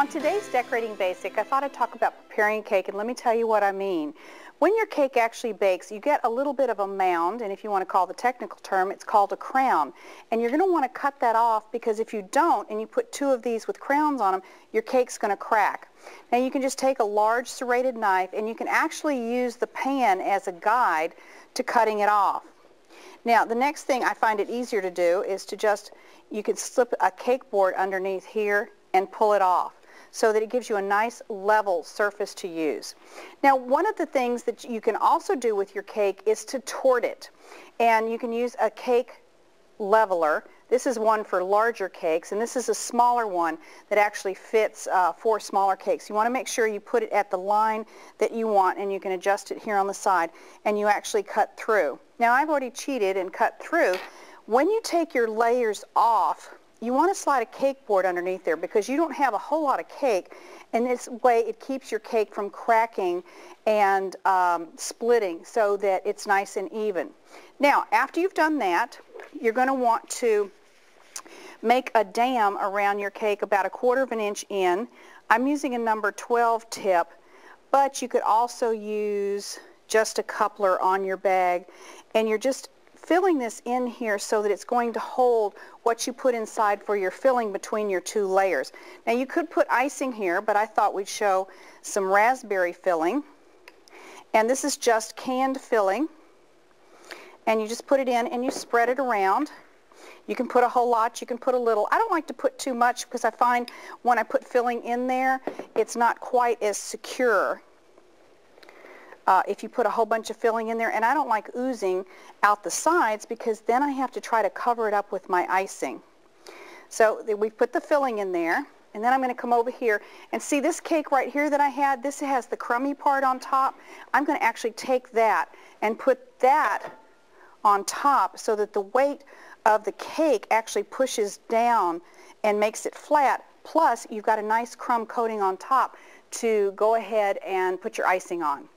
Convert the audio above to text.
On today's Decorating Basic, I thought I'd talk about preparing cake, and let me tell you what I mean. When your cake actually bakes, you get a little bit of a mound, and if you want to call the technical term, it's called a crown. And you're going to want to cut that off, because if you don't, and you put two of these with crowns on them, your cake's going to crack. Now you can just take a large serrated knife, and you can actually use the pan as a guide to cutting it off. Now the next thing I find it easier to do is to you can slip a cake board underneath here and pull it off, so that it gives you a nice level surface to use. Now one of the things that you can also do with your cake is to tort it. And you can use a cake leveler. This is one for larger cakes, and this is a smaller one that actually fits for smaller cakes. You want to make sure you put it at the line that you want, and you can adjust it here on the side, and you actually cut through. Now I've already cheated and cut through. When you take your layers off, you want to slide a cake board underneath there, because you don't have a whole lot of cake, and this way it keeps your cake from cracking and splitting, so that it's nice and even. Now after you've done that, you're going to want to make a dam around your cake about 1/4 of an inch in. I'm using a number 12 tip, but you could also use just a coupler on your bag, and you're just filling this in here so that it's going to hold what you put inside for your filling between your two layers. Now you could put icing here, but I thought we'd show some raspberry filling. And this is just canned filling. And you just put it in and you spread it around. You can put a whole lot, you can put a little. I don't like to put too much, because I find when I put filling in there, it's not quite as secure. If you put a whole bunch of filling in there, and I don't like oozing out the sides, because then I have to try to cover it up with my icing. So we put the filling in there, and then I'm going to come over here and see this cake right here that I had. This has the crummy part on top. I'm going to actually take that and put that on top, so that the weight of the cake actually pushes down and makes it flat. Plus you've got a nice crumb coating on top to go ahead and put your icing on.